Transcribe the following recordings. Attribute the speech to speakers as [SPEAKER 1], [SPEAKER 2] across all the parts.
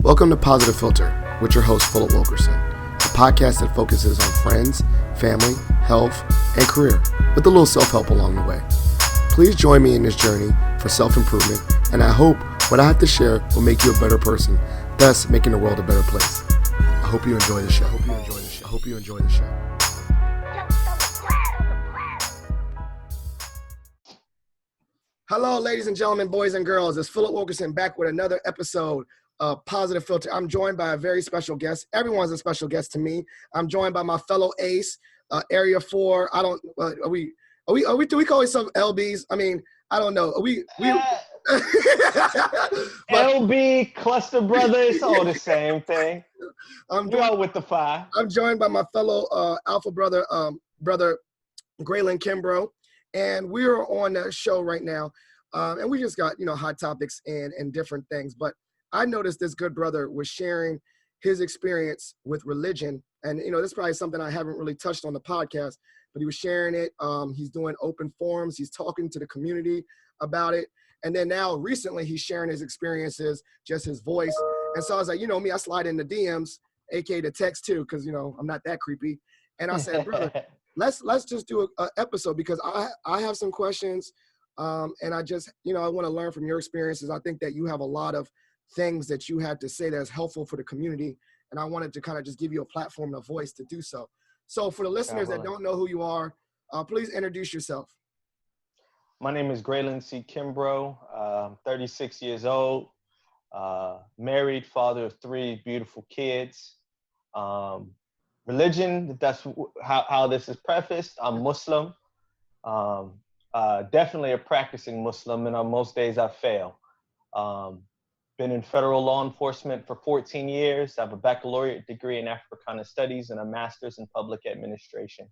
[SPEAKER 1] Welcome to Positive Philter with your host, Philip Wilkerson, a podcast that focuses on friends, family, health, and career, with a little self-help along the way. Please join me in this journey for self-improvement, and I hope what I have to share will make you a better person, thus making the world a better place. I hope you enjoy the show. I hope you enjoy the show. Hello, ladies and gentlemen, boys and girls. It's Philip Wilkerson back with another episode of Positive Philter. I'm joined by a very special guest. Everyone's a special guest to me. I'm joined by my fellow ace, Area 4. I don't. Do we call each other LBs? I mean, I don't know. We
[SPEAKER 2] LB, Cluster Brothers, all the same thing. We all with the Phi.
[SPEAKER 1] I'm joined by my fellow Alpha brother, brother Grealin Kimbrough, and we're on the show right now, and we just got hot topics and different things. But I noticed this good brother was sharing his experience with religion, and this is probably something I haven't really touched on the podcast, but he was sharing it. He's doing open forums. He's talking to the community about it. And then now recently he's sharing his experiences, just his voice. And so I was like, me, I slide in the DMs, aka the text too, because I'm not that creepy. And I said, brother, let's just do a episode, because I have some questions, and I just I want to learn from your experiences. I think that you have a lot of things that you had to say that's helpful for the community, and I wanted to kind of just give you a platform and a voice to do so. So for the listeners that don't know who you are, please introduce yourself.
[SPEAKER 2] My name is Grealin C. Kimbrough. I'm 36 years old, married, father of 3 beautiful kids. Religion, that's how this is prefaced. I'm Muslim, definitely a practicing Muslim, and on most days I fail. Been in federal law enforcement for 14 years. I have a baccalaureate degree in Africana Studies and a master's in public administration.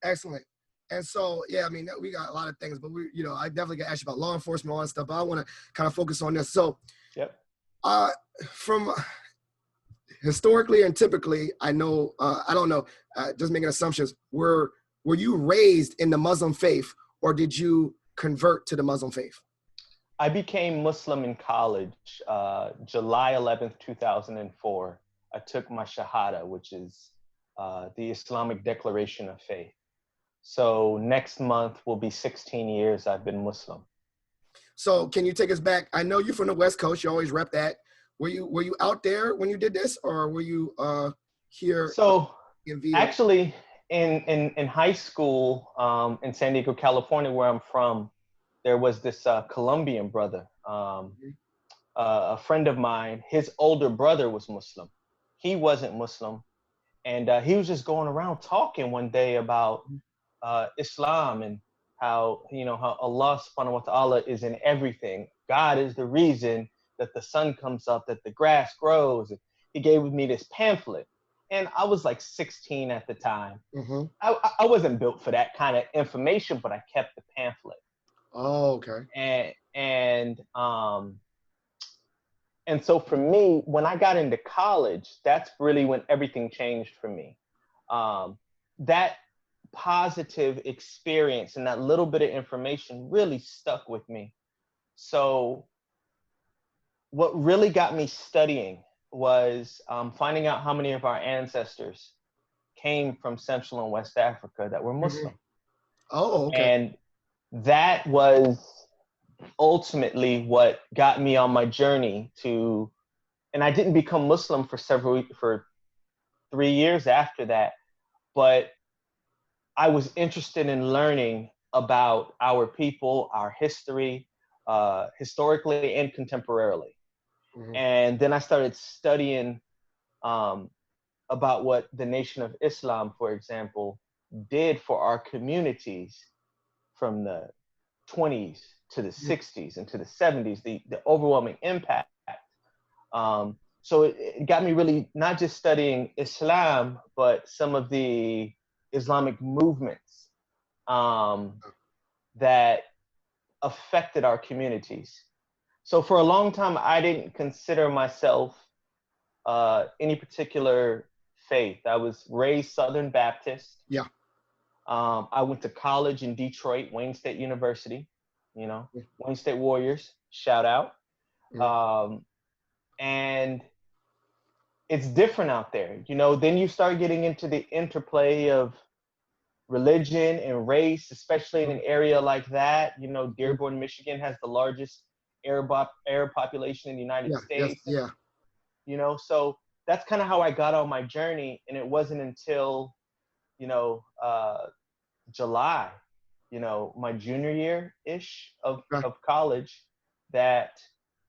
[SPEAKER 1] Excellent. And so, we got a lot of things, but I definitely got asked about law enforcement, all that stuff, but I want to kind of focus on this. So, from historically and typically, I know, I don't know, just making assumptions, were you raised in the Muslim faith, or did you convert to the Muslim faith?
[SPEAKER 2] I became Muslim in college, July 11th, 2004. I took my Shahada, which is the Islamic Declaration of Faith. So next month will be 16 years I've been Muslim.
[SPEAKER 1] So can you take us back? I know you're from the West Coast. You always rep that. Were you out there when you did this, or were you here?
[SPEAKER 2] So actually, in high school in San Diego, California, where I'm from, there was this Colombian brother, a friend of mine. His older brother was Muslim. He wasn't Muslim, and he was just going around talking one day about Islam and how how Allah subhanahu wa ta'ala is in everything. God is the reason that the sun comes up, that the grass grows. And he gave me this pamphlet, and I was like 16 at the time.
[SPEAKER 1] Mm-hmm.
[SPEAKER 2] I wasn't built for that kind of information, but I kept the pamphlet.
[SPEAKER 1] Oh, okay.
[SPEAKER 2] And so for me, when I got into college, that's really when everything changed for me. That positive experience and that little bit of information really stuck with me. So what really got me studying was finding out how many of our ancestors came from Central and West Africa that were Muslim.
[SPEAKER 1] Oh, okay.
[SPEAKER 2] And that was ultimately what got me on my journey to, and I didn't become Muslim for 3 years after that, but I was interested in learning about our people, our history, historically and contemporarily. Mm-hmm. And then I started studying about what the Nation of Islam, for example, did for our communities from the 20s to the 60s and to the 70s, the overwhelming impact. So it got me really not just studying Islam, but some of the Islamic movements that affected our communities. So for a long time, I didn't consider myself any particular faith. I was raised Southern Baptist.
[SPEAKER 1] Yeah.
[SPEAKER 2] I went to college in Detroit, Wayne State University, Wayne State Warriors, shout out. And it's different out there. You know, then you start getting into the interplay of religion and race, especially in an area like that. You know, Dearborn, Michigan has the largest Arab population in the United States.
[SPEAKER 1] Yeah.
[SPEAKER 2] You know, so that's kind of how I got on my journey. And it wasn't until, you know, July, you know, my junior year-ish of college, that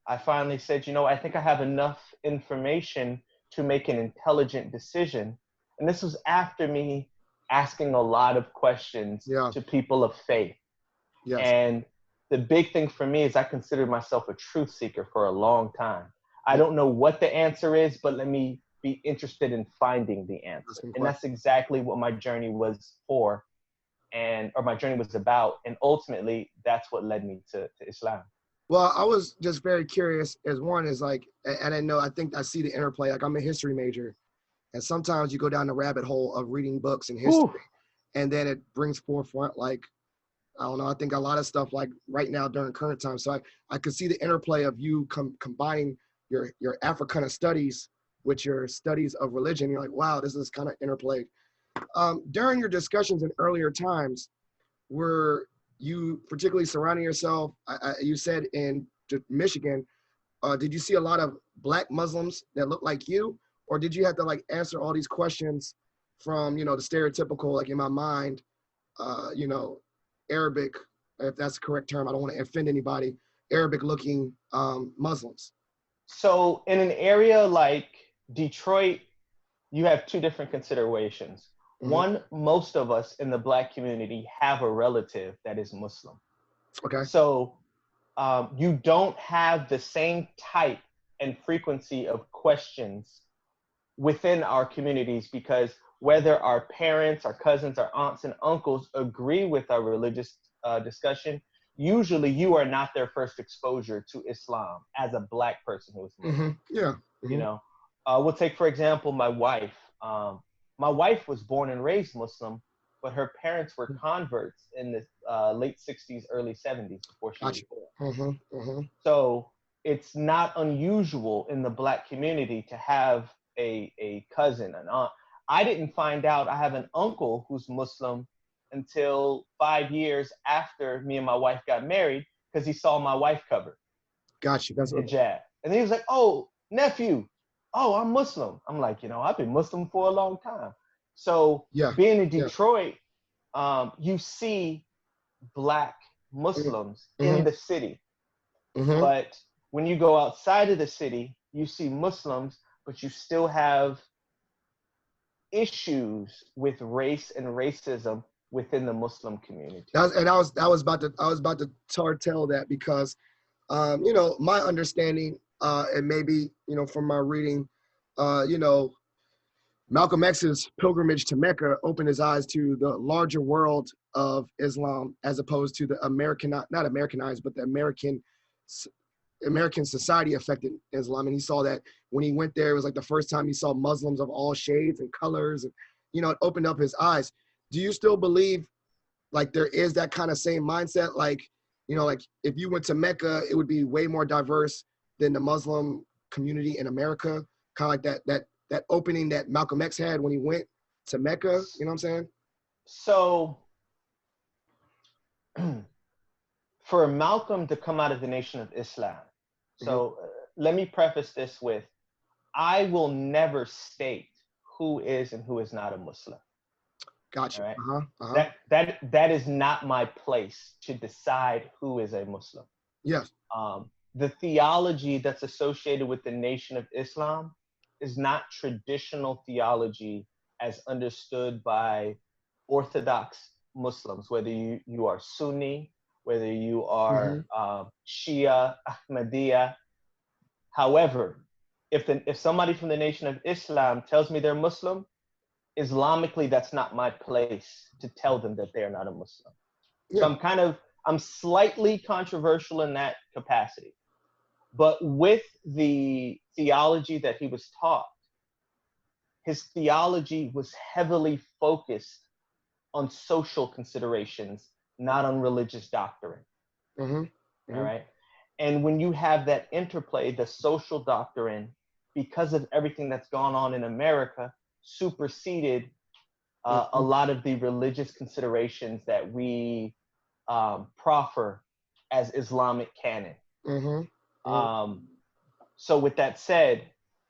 [SPEAKER 2] I finally said, you know, I think I have enough information to make an intelligent decision. And this was after me asking a lot of questions to people of faith.
[SPEAKER 1] Yes.
[SPEAKER 2] And the big thing for me is I considered myself a truth seeker for a long time. I don't know what the answer is, but let me be interested in finding the answer. And that's exactly what my journey was for, or my journey was about. And ultimately, that's what led me to Islam.
[SPEAKER 1] Well, I was just very curious, as one is like, and I think I see the interplay. Like, I'm a history major, and sometimes you go down the rabbit hole of reading books and history, and then it brings forefront, like, I don't know, I think a lot of stuff like right now during current times. So I could see the interplay of you combining your Africana studies with your studies of religion. You're like, wow, this is kind of interplayed. During your discussions in earlier times, were you particularly surrounding yourself, you said in Michigan, did you see a lot of Black Muslims that looked like you? Or did you have to like answer all these questions from, you know, the stereotypical, like in my mind, you know, Arabic, if that's the correct term, I don't want to offend anybody, Arabic looking Muslims?
[SPEAKER 2] So in an area like Detroit, you have two different considerations. One, most of us in the Black community have a relative that is Muslim.
[SPEAKER 1] Okay.
[SPEAKER 2] So you don't have the same type and frequency of questions within our communities, because whether our parents, our cousins, our aunts and uncles agree with our religious discussion, usually you are not their first exposure to Islam as a Black person who is Muslim. You know, we'll take, for example, my wife. My wife was born and raised Muslim, but her parents were converts in the late 60s, early 70s before she was born. So it's not unusual in the Black community to have a cousin, an aunt. I didn't find out I have an uncle who's Muslim until 5 years after me and my wife got married, because he saw my wife cover.
[SPEAKER 1] Gotcha. That's what.
[SPEAKER 2] Hijab. And he was like, oh, nephew, oh, I'm Muslim. I'm like, you know, I've been Muslim for a long time. So being in Detroit, you see Black Muslims in the city. But when you go outside of the city, you see Muslims, but you still have issues with race and racism within the Muslim community.
[SPEAKER 1] I was about to tell that, because you know, my understanding, and maybe, you know, from my reading, you know, Malcolm X's pilgrimage to Mecca opened his eyes to the larger world of Islam, as opposed to the not Americanized, but the American society affected Islam. And he saw that when he went there, it was like the first time he saw Muslims of all shades and colors, and, you know, it opened up his eyes. Do you still believe like there is that kind of same mindset? Like, you know, like if you went to Mecca, it would be way more diverse than the Muslim community in America, kind of like that opening that Malcolm X had when he went to Mecca, you know what I'm saying?
[SPEAKER 2] So for Malcolm to come out of the Nation of Islam, so let me preface this with, I will never state who is and who is not a Muslim.
[SPEAKER 1] Gotcha.
[SPEAKER 2] Right? That is not my place to decide who is a Muslim.
[SPEAKER 1] Yes.
[SPEAKER 2] The theology that's associated with the Nation of Islam is not traditional theology as understood by Orthodox Muslims, whether you are Sunni, whether you are Shia, Ahmadiyya. However, if somebody from the Nation of Islam tells me they're Muslim, Islamically, that's not my place to tell them that they're not a Muslim. So I'm slightly controversial in that capacity. But with the theology that he was taught, his theology was heavily focused on social considerations, not on religious doctrine. All right. And when you have that interplay, the social doctrine, because of everything that's gone on in America, superseded a lot of the religious considerations that we proffer as Islamic canon. So with that said,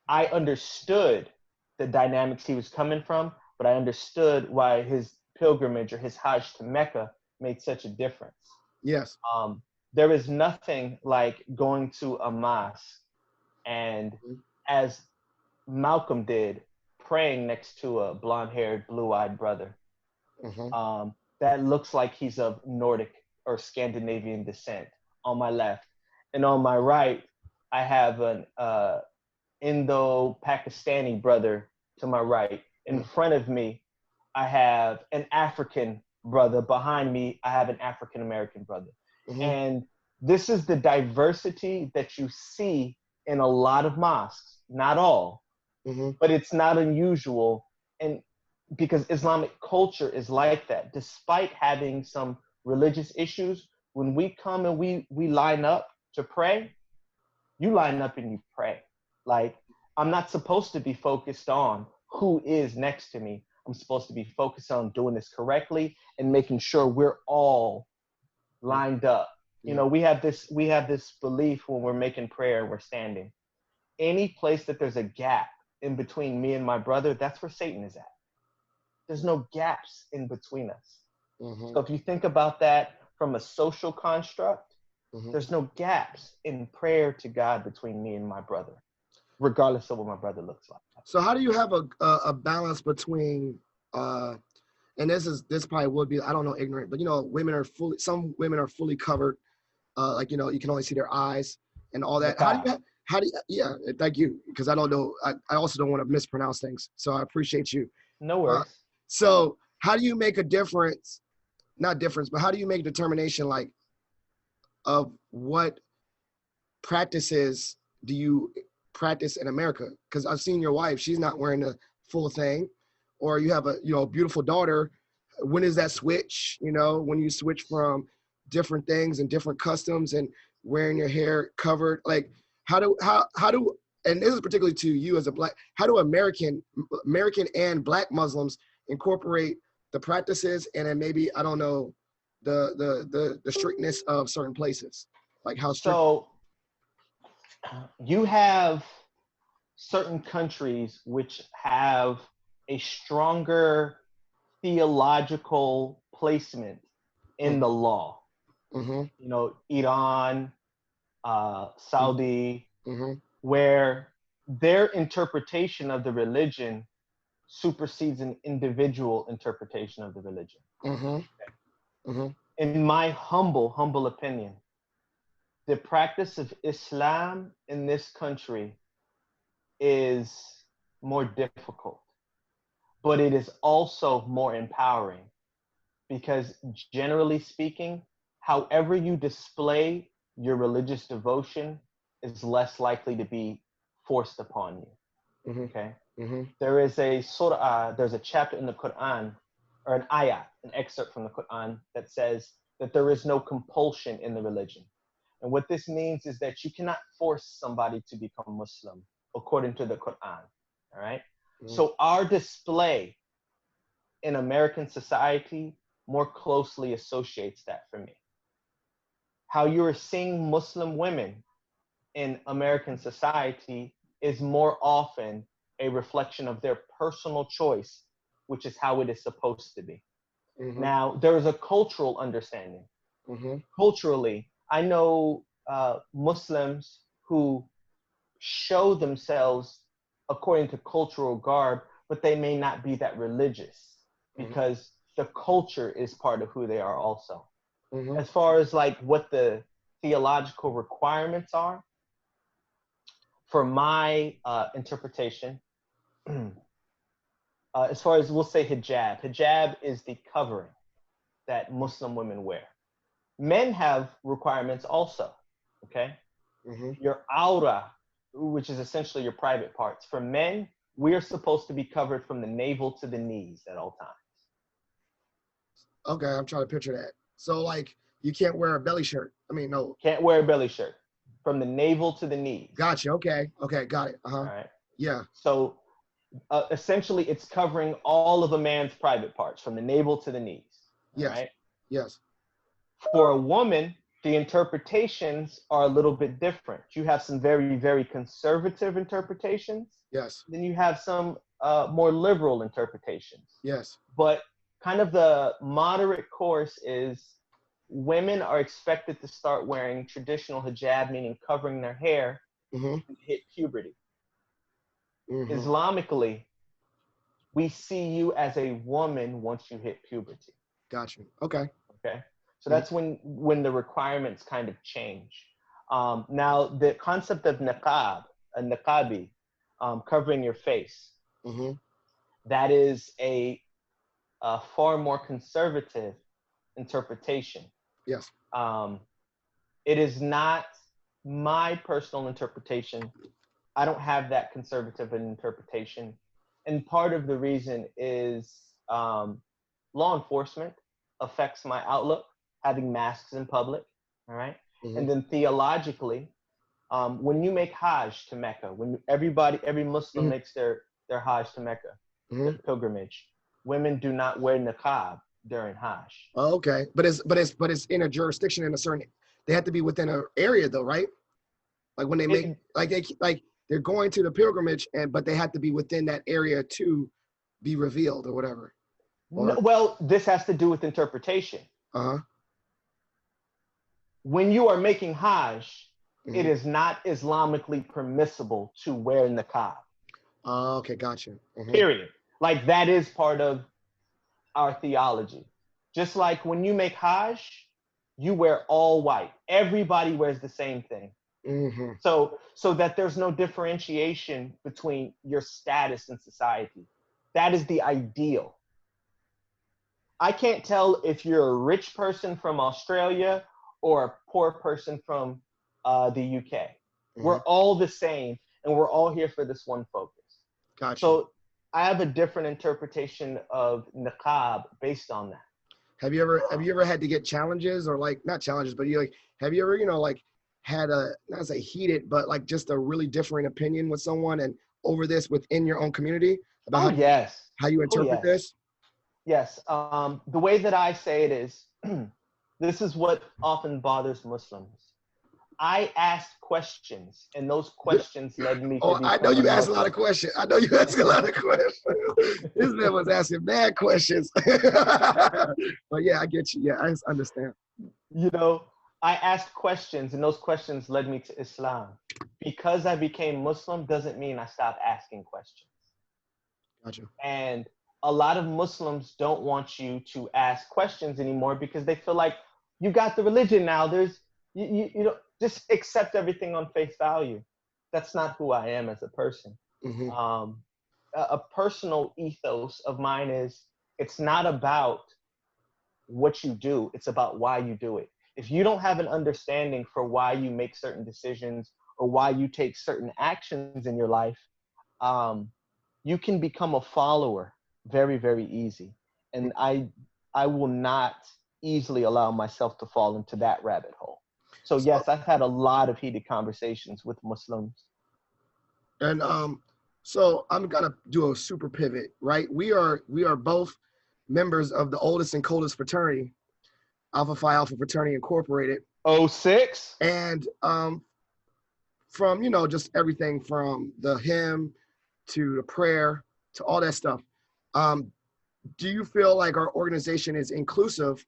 [SPEAKER 2] I understood the dynamics he was coming from, but I understood why his pilgrimage or his Hajj to Mecca made such a difference.
[SPEAKER 1] Yes.
[SPEAKER 2] There is nothing like going to a mosque and, as Malcolm did, praying next to a blonde-haired, blue-eyed brother that looks like he's of Nordic or Scandinavian descent on my left. And on my right, I have an Indo-Pakistani brother to my right. In front of me, I have an African brother. Behind me, I have an African-American brother. And this is the diversity that you see in a lot of mosques, not all, but it's not unusual. And because Islamic culture is like that, despite having some religious issues, when we come and we line up to pray, you line up and you pray. Like, I'm not supposed to be focused on who is next to me. I'm supposed to be focused on doing this correctly and making sure we're all lined up. You know, we have this belief when we're making prayer and we're standing. Any place that there's a gap in between me and my brother, that's where Satan is at. There's no gaps in between us. So if you think about that from a social construct, there's no gaps in prayer to God between me and my brother, regardless of what my brother looks like.
[SPEAKER 1] So how do you have a balance between, and this probably would be, I don't know, ignorant, but you know, some women are fully covered, like, you know, you can only see their eyes and all that. Yeah, thank you, because I don't know, I also don't want to mispronounce things, so I appreciate you.
[SPEAKER 2] No worries.
[SPEAKER 1] So how do you make a difference, not difference, but how do you make a determination, like, of what practices do you practice in America? Because I've seen your wife, she's not wearing the full thing, or you have a, you know, beautiful daughter. When is that switch? You know, when you switch from different things and different customs and wearing your hair covered, like how do, and this is particularly to you as a Black, how do American and Black Muslims incorporate the practices and then maybe, I don't know, the strictness of certain places, like how strict?
[SPEAKER 2] So you have certain countries which have a stronger theological placement in the law. You know, Iran, Saudi, where their interpretation of the religion supersedes an individual interpretation of the religion. In my humble opinion, the practice of Islam in this country is more difficult, but it is also more empowering, because generally speaking, however you display your religious devotion is less likely to be forced upon you. Okay? There is a surah, there's a chapter in the Quran, or an ayah, an excerpt from the Quran, that says that there is no compulsion in the religion. And what this means is that you cannot force somebody to become Muslim according to the Quran. All right? So our display in American society more closely associates that for me. How you are seeing Muslim women in American society is more often a reflection of their personal choice, which is how it is supposed to be. Now, there is a cultural understanding. Culturally, I know Muslims who show themselves according to cultural garb, but they may not be that religious because the culture is part of who they are also. As far as like what the theological requirements are, for my interpretation, as far as we'll say hijab is the covering that Muslim women wear. Men have requirements also, okay? Your aura, which is essentially your private parts. For men, we are supposed to be covered from the navel to the knees at all times.
[SPEAKER 1] Okay, I'm trying to picture that. So like, you can't wear a belly shirt. I mean, no.
[SPEAKER 2] Can't wear a belly shirt. from the navel to the knees.
[SPEAKER 1] Gotcha. Okay. Okay. Got it.
[SPEAKER 2] All right.
[SPEAKER 1] Yeah.
[SPEAKER 2] So essentially, it's covering all of a man's private parts from the navel to the knees. All
[SPEAKER 1] Yes.
[SPEAKER 2] right.
[SPEAKER 1] Yes.
[SPEAKER 2] For a woman, the interpretations are a little bit different. You have some very, very conservative interpretations.
[SPEAKER 1] Yes.
[SPEAKER 2] Then you have some more liberal interpretations.
[SPEAKER 1] Yes.
[SPEAKER 2] But kind of the moderate course is women are expected to start wearing traditional hijab, meaning covering their hair, to hit puberty. Islamically, we see you as a woman once you hit puberty.
[SPEAKER 1] Gotcha. Okay.
[SPEAKER 2] Okay. So that's when the requirements kind of change. Now, the concept of nakab, a nakabi, covering your face, that is a far more conservative interpretation.
[SPEAKER 1] Yes.
[SPEAKER 2] It is not my personal interpretation. I don't have that conservative interpretation. And part of the reason is law enforcement affects my outlook, having masks in public, all right? And then theologically, when you make Hajj to Mecca, when every Muslim makes their Hajj to Mecca, their pilgrimage, women do not wear niqab during Hajj.
[SPEAKER 1] Oh, okay. But it's in a jurisdiction in a certain, they have to be within an area though, right? Like when they make, they're going to the pilgrimage but they have to be within that area to be revealed or whatever.
[SPEAKER 2] No, well, this has to do with interpretation. When you are making Hajj, it is not Islamically permissible to wear niqab.
[SPEAKER 1] Okay, gotcha.
[SPEAKER 2] Period. Like that is part of our theology. Just like when you make Hajj, you wear all white. Everybody wears the same thing. So that there's no differentiation between your status in society. That is the ideal. I can't tell if you're a rich person from Australia or a poor person from the UK. We're all the same, and we're all here for this one focus.
[SPEAKER 1] Gotcha.
[SPEAKER 2] So I have a different interpretation of niqab based on that.
[SPEAKER 1] Have you ever had to get challenges or like not challenges, but have you ever had a not say heated, but like just a really differing opinion with someone and over this within your own community about how you interpret this?
[SPEAKER 2] Yes. The way that I say it is, this is what often bothers Muslims. I asked questions, and those questions led me to
[SPEAKER 1] I know you asked a lot of questions. I know you asked a lot of questions. This man was asking bad questions. But yeah, I get you. Yeah, I understand.
[SPEAKER 2] You know, I asked questions, and those questions led me to Islam. Because I became Muslim doesn't mean I stopped asking questions.
[SPEAKER 1] Gotcha.
[SPEAKER 2] And a lot of Muslims don't want you to ask questions anymore because they feel like you got the religion now. You know, just accept everything on face value. That's not who I am as a person. A personal ethos of mine is it's not about what you do, it's about why you do it. If you don't have an understanding for why you make certain decisions or why you take certain actions in your life, you can become a follower very, very easy. And I will not easily allow myself to fall into that rabbit hole. So yes, I've had a lot of heated conversations with Muslims.
[SPEAKER 1] And so I'm gonna do a super pivot, right? We are both members of the oldest and coldest fraternity, Alpha Phi Alpha Fraternity Incorporated.
[SPEAKER 2] 06?
[SPEAKER 1] And from just everything from the hymn to the prayer to all that stuff. Do you feel like our organization is inclusive?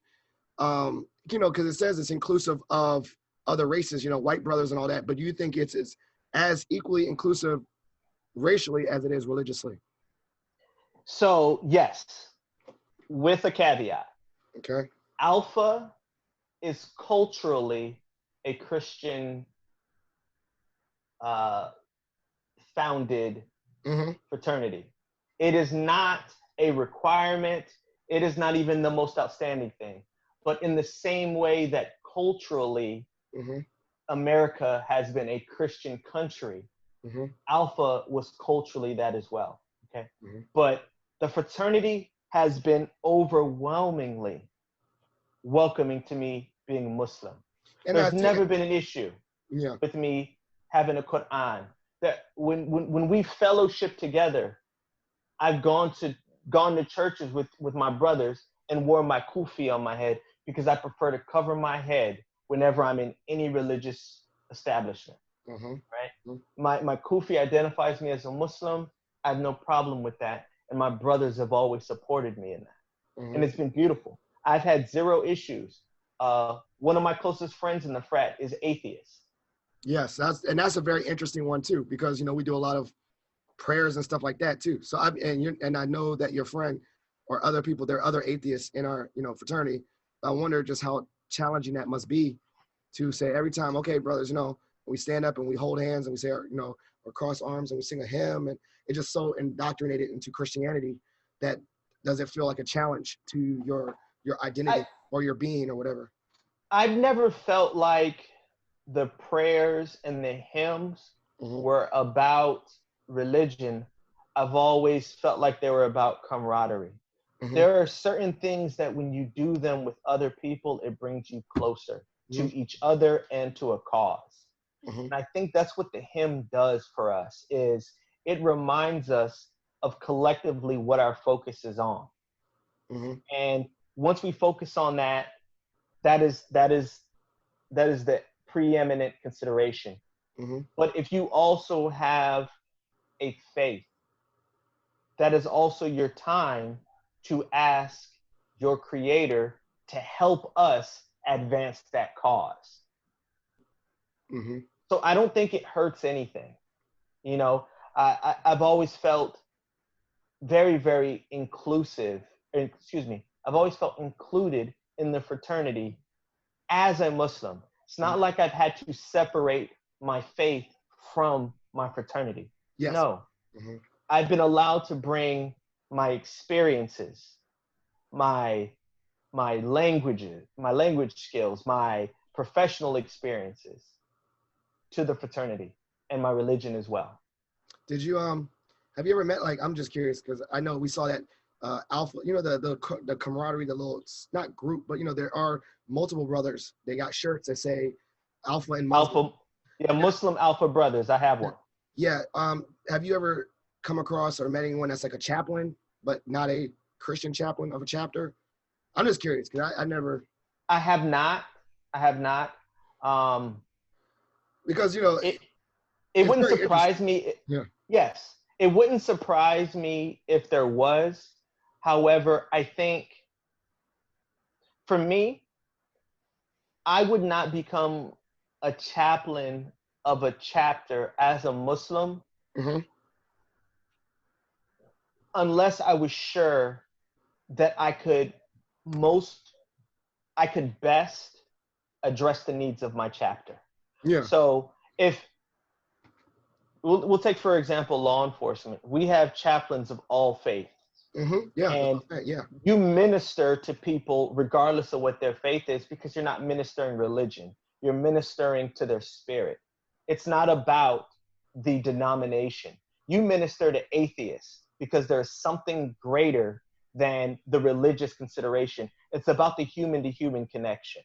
[SPEAKER 1] Because it says it's inclusive of other races, white brothers and all that, but do you think it's as equally inclusive racially as it is religiously?
[SPEAKER 2] So yes, with a caveat.
[SPEAKER 1] Okay.
[SPEAKER 2] Alpha is culturally a Christian founded fraternity. It is not a requirement. It is not even the most outstanding thing. But in the same way that culturally, America has been a Christian country, Alpha was culturally that as well. Okay. But the fraternity has been overwhelmingly welcoming to me being Muslim. And there's never been an issue.
[SPEAKER 1] Yeah.
[SPEAKER 2] with me having a Quran. That when we fellowship together, I've gone to churches with my brothers and wore my kufi on my head because I prefer to cover my head whenever I'm in any religious establishment. Right? My kufi identifies me as a Muslim. I have no problem with that, and my brothers have always supported me in that, and it's been beautiful. I've had zero issues. One of my closest friends in the frat is atheist.
[SPEAKER 1] Yes, that's a very interesting one too, because we do a lot of prayers and stuff like that too. So I know that your friend or other people, there are other atheists in our fraternity. I wonder just how challenging that must be to say every time, okay, brothers, we stand up and we hold hands and we say, or cross arms and we sing a hymn, and it's just so indoctrinated into Christianity that does it feel like a challenge to your identity or your being or whatever?
[SPEAKER 2] I've never felt like the prayers and the hymns were about religion. I've always felt like they were about camaraderie. There are certain things that when you do them with other people, it brings you closer to each other and to a cause. And I think that's what the hymn does for us, is it reminds us of collectively what our focus is on. And once we focus on that, that is the preeminent consideration. But if you also have a faith, that is also your time to ask your creator to help us advance that cause. So I don't think it hurts anything. I've always felt very, very inclusive. I've always felt included in the fraternity as a Muslim. It's not like I've had to separate my faith from my fraternity.
[SPEAKER 1] Yes.
[SPEAKER 2] No. I've been allowed to bring my experiences, my language skills, my professional experiences to the fraternity and my religion as well.
[SPEAKER 1] Did you have you ever met, like, I'm just curious because I know we saw that Alpha, the camaraderie, the little, not group, but there are multiple brothers. They got shirts that say Alpha and Muslim.
[SPEAKER 2] Alpha, yeah, Muslim Alpha Brothers. I have one.
[SPEAKER 1] Yeah. Have you ever come across or met anyone that's like a chaplain, but not a Christian chaplain of a chapter? I'm just curious because I never.
[SPEAKER 2] I have not.
[SPEAKER 1] Because
[SPEAKER 2] it wouldn't surprise me.
[SPEAKER 1] Yeah.
[SPEAKER 2] Yes, it wouldn't surprise me if there was. However, I think for me, I would not become a chaplain of a chapter as a Muslim unless I was sure that I could best address the needs of my chapter.
[SPEAKER 1] Yeah.
[SPEAKER 2] So if we'll take, for example, law enforcement, we have chaplains of all faiths.
[SPEAKER 1] Yeah.
[SPEAKER 2] And
[SPEAKER 1] yeah.
[SPEAKER 2] You minister to people regardless of what their faith is, because you're not ministering religion. You're ministering to their spirit. It's not about the denomination. You minister to atheists because there's something greater than the religious consideration. It's about the human-to-human connection.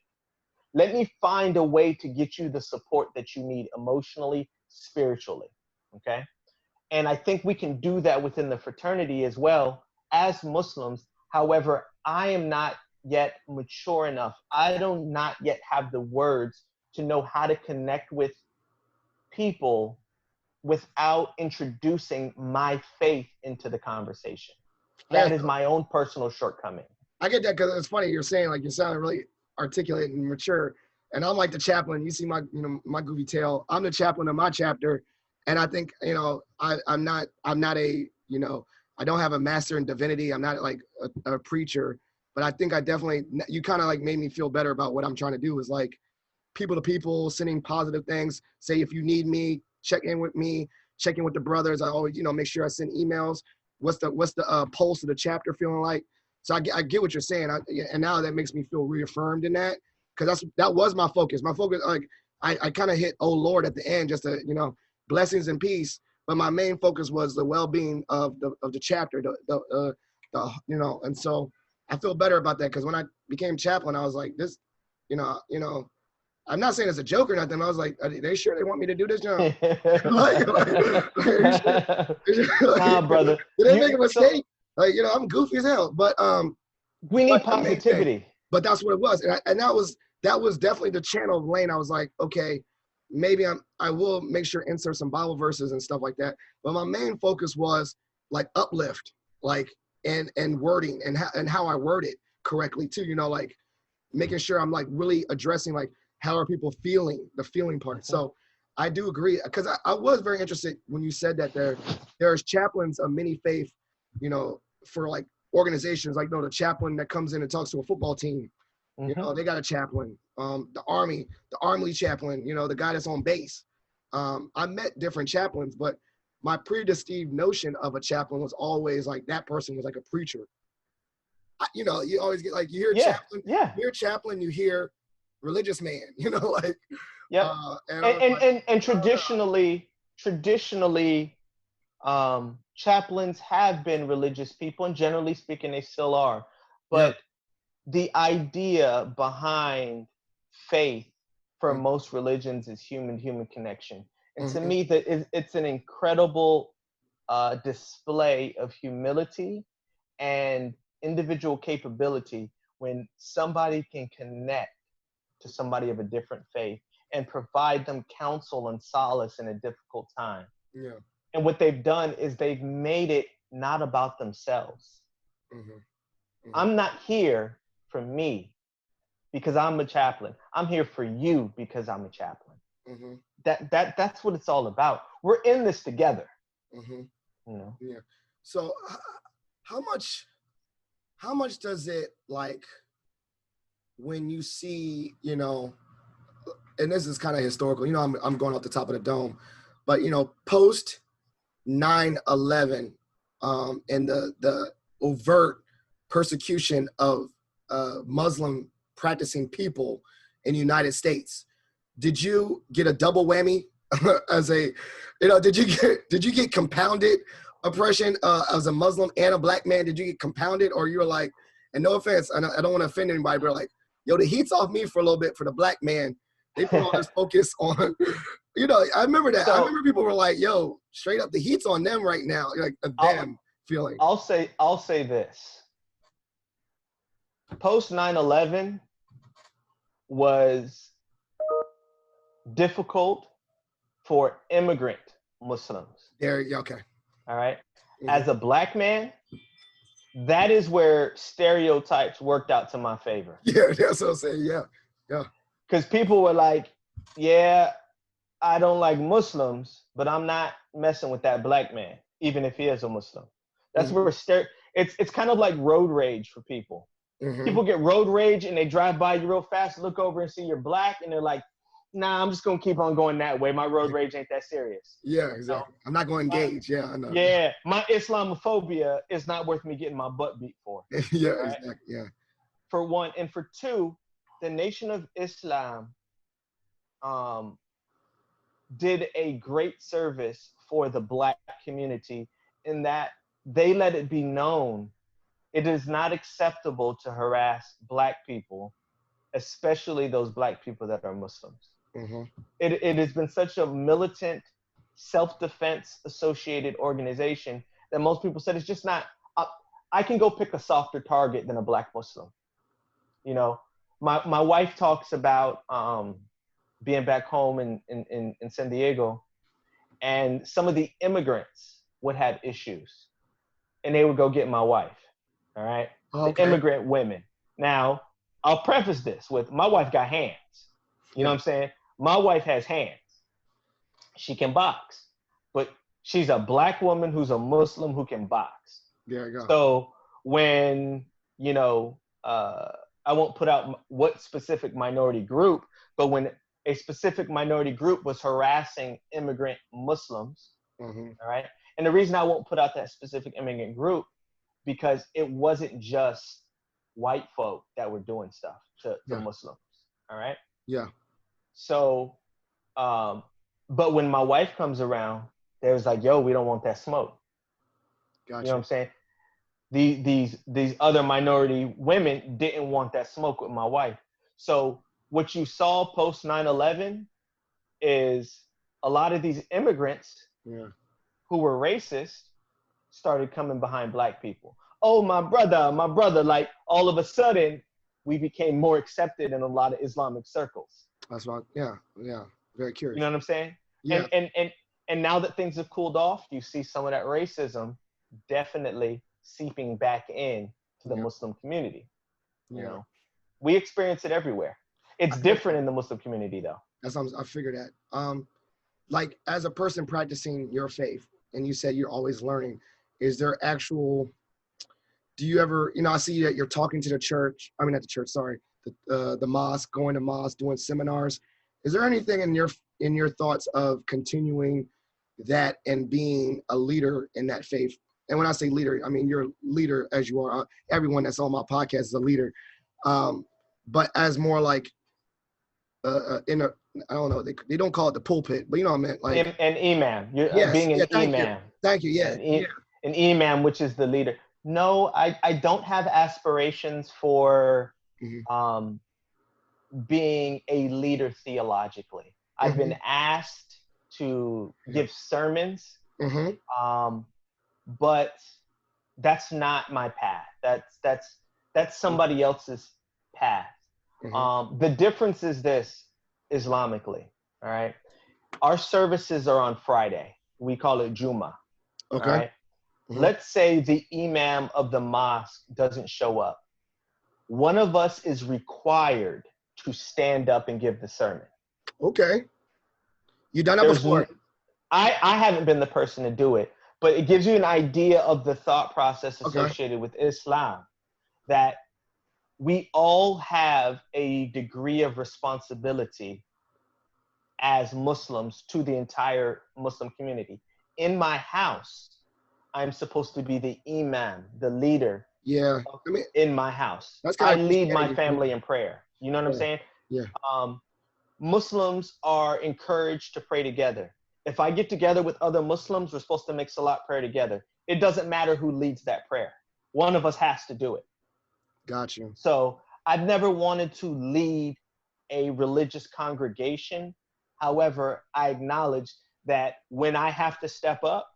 [SPEAKER 2] Let me find a way to get you the support that you need emotionally, spiritually, okay? And I think we can do that within the fraternity as well as Muslims. However, I am not yet mature enough. I do not yet have the words to know how to connect with people without introducing my faith into the conversation. That is my own personal shortcoming.
[SPEAKER 1] I get that because it's funny. You're saying, like, you're sounding really articulate and mature. And I'm like the chaplain. You see my, my goofy tail. I'm the chaplain of my chapter. And I think, I'm not a, I don't have a master in divinity. I'm not like a preacher, but I think you kind of like made me feel better about what I'm trying to do, is like people to people, sending positive things. Say, if you need me, check in with me, check in with the brothers. I always, make sure I send emails. What's the pulse of the chapter feeling like? So I get what you're saying. And now that makes me feel reaffirmed in that, because that was my focus. My focus, like, I kind of hit, oh Lord, at the end, just to, blessings and peace. But my main focus was the well-being of the chapter, and so I feel better about that, because when I became chaplain, I was like, this, I'm not saying it's a joke or nothing. I was like, are they sure they want me to do this job?
[SPEAKER 2] Nah, brother.
[SPEAKER 1] Did they make a mistake? Like, I'm goofy as hell. But
[SPEAKER 2] we need positivity.
[SPEAKER 1] But that's what it was. And that was definitely the channel of lane. I was like, okay, maybe I will make sure insert some Bible verses and stuff like that. But my main focus was like uplift, like and wording and how I word it correctly too, like making sure I'm like really addressing like how are people feeling, the feeling part. So I do agree, because I was very interested when you said that there's chaplains of many faith, for like organizations, like the chaplain that comes in and talks to a football team, they got a chaplain. The army chaplain, the guy that's on base. I met different chaplains, but my predistinct notion of a chaplain was always like that person was like a preacher. You always get like, you hear chaplain, you hear chaplain, you hear religious man, like.
[SPEAKER 2] Yeah. And traditionally, chaplains have been religious people, and generally speaking, they still are. But the idea behind faith for most religions is human connection. And to me, it's an incredible display of humility and individual capability when somebody can connect to somebody of a different faith and provide them counsel and solace in a difficult time.
[SPEAKER 1] Yeah.
[SPEAKER 2] And what they've done is they've made it not about themselves. I'm not here for me because I'm a chaplain. I'm here for you because I'm a chaplain. That's what it's all about. We're in this together.
[SPEAKER 1] Yeah. So how much does it, like, when you see, and this is kind of historical, I'm going off the top of the dome, but post 9/11, and the overt persecution of Muslim practicing people in the United States, did you get a double whammy as a, did you get compounded oppression as a Muslim and a black man? Did you get compounded, or you were like, and no offense, I don't want to offend anybody, but like, yo, the heat's off me for a little bit for the black man. They put all this focus on, I remember that. I remember people were like, yo, straight up, the heat's on them right now. Like a damn feeling.
[SPEAKER 2] I'll say this. Post 9/11 was difficult for immigrant Muslims.
[SPEAKER 1] Okay.
[SPEAKER 2] All right. As a black man, that is where stereotypes worked out to my favor.
[SPEAKER 1] Yeah, that's what I'm saying. Yeah.
[SPEAKER 2] Because people were like, yeah, I don't like Muslims, but I'm not messing with that black man, even if he is a Muslim. That's where it's kind of like road rage for people. People get road rage and they drive by you real fast, look over and see you're black, and they're like, nah, I'm just gonna keep on going that way. My road rage ain't that serious.
[SPEAKER 1] Yeah, exactly. I'm not going to engage. Yeah, I know.
[SPEAKER 2] Yeah, my Islamophobia is not worth me getting my butt beat for.
[SPEAKER 1] Yeah, right? Exactly. Yeah.
[SPEAKER 2] For one, and for two, the Nation of Islam did a great service for the black community in that they let it be known it is not acceptable to harass black people, especially those black people that are Muslims. It has been such a militant, self-defense associated organization that most people said it's just not, I can go pick a softer target than a black Muslim. My wife talks about being back home in San Diego, and some of the immigrants would have issues and they would go get my wife. All right. Okay. The immigrant women. Now, I'll preface this with my wife got hands. You know what I'm saying? My wife has hands. She can box, but she's a black woman who's a Muslim who can box.
[SPEAKER 1] There you go.
[SPEAKER 2] So when, I won't put out what specific minority group, but when a specific minority group was harassing immigrant Muslims, all right? And the reason I won't put out that specific immigrant group, because it wasn't just white folk that were doing stuff to Muslims, all right?
[SPEAKER 1] Yeah.
[SPEAKER 2] So, but when my wife comes around, they was like, yo, we don't want that smoke.
[SPEAKER 1] Gotcha.
[SPEAKER 2] You know what I'm saying? These other minority women didn't want that smoke with my wife. So what you saw post 9/11 is a lot of these immigrants who were racist started coming behind black people. Oh, my brother, like all of a sudden we became more accepted in a lot of Islamic circles.
[SPEAKER 1] That's right. Yeah. Very curious.
[SPEAKER 2] You know what I'm saying?
[SPEAKER 1] Yeah.
[SPEAKER 2] And now that things have cooled off, you see some of that racism definitely seeping back in to the Muslim community. You know, we experience it everywhere. It's different in the Muslim community, though.
[SPEAKER 1] I figured that. Like, as a person practicing your faith, and you said you're always learning, is there actual, do you ever, you know, I see that you're talking to the church, I mean, not the church, sorry, the mosque, going to mosque, doing seminars. Is there anything in your thoughts of continuing that and being a leader in that faith? And when I say leader, I mean, you're a leader as you are. Everyone that's on my podcast is a leader. But as more like in a, I don't know, they don't call it the pulpit, but you know what I meant? Like
[SPEAKER 2] an imam. You're being an imam.
[SPEAKER 1] Thank you. Yeah.
[SPEAKER 2] An imam, which is the leader. No, I don't have aspirations for being a leader theologically. I've been asked to give sermons, but that's not my path. That's somebody else's path. The difference is this, Islamically, all right? Our services are on Friday. We call it Juma.
[SPEAKER 1] Okay.
[SPEAKER 2] All right? Let's say the imam of the mosque doesn't show up. One of us is required to stand up and give the sermon. Okay.
[SPEAKER 1] You done that before?
[SPEAKER 2] I haven't been the person to do it, but it gives you an idea of the thought process associated with Islam, that we all have a degree of responsibility as Muslims to the entire Muslim community. In my house, I'm supposed to be the imam, the leader.
[SPEAKER 1] Yeah.
[SPEAKER 2] In my house. I lead my family in prayer. You know what I'm saying?
[SPEAKER 1] Yeah.
[SPEAKER 2] Muslims are encouraged to pray together. If I get together with other Muslims, we're supposed to make salat prayer together. It doesn't matter who leads that prayer. One of us has to do it.
[SPEAKER 1] Got you.
[SPEAKER 2] So I've never wanted to lead a religious congregation. However, I acknowledge that when I have to step up,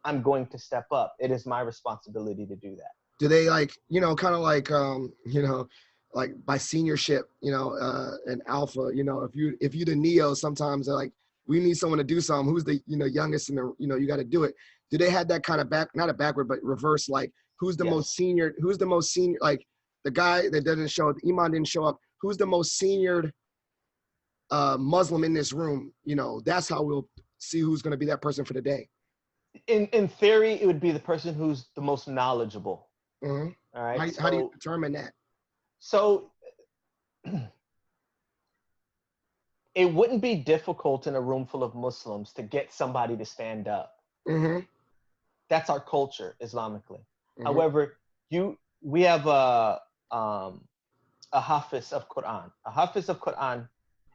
[SPEAKER 2] I'm going to step up. It is my responsibility to do that.
[SPEAKER 1] Do they like, you know, kind of like, you know, like by seniorship, you know, and Alpha, you know, if you the Neo, sometimes they're like, we need someone to do something. Who's the, you know, youngest and the, you know, you got to do it. Do they have that kind of not a backward, but reverse, like who's the most senior, like the guy that doesn't show up, Iman didn't show up, who's the most seniored Muslim in this room? You know, that's how we'll see who's going to be that person for the day.
[SPEAKER 2] In theory, it would be the person who's the most knowledgeable. All right.
[SPEAKER 1] How do you determine that?
[SPEAKER 2] So it wouldn't be difficult in a room full of Muslims to get somebody to stand up. That's our culture, Islamically. However, we have a hafiz of Quran. A hafiz of Quran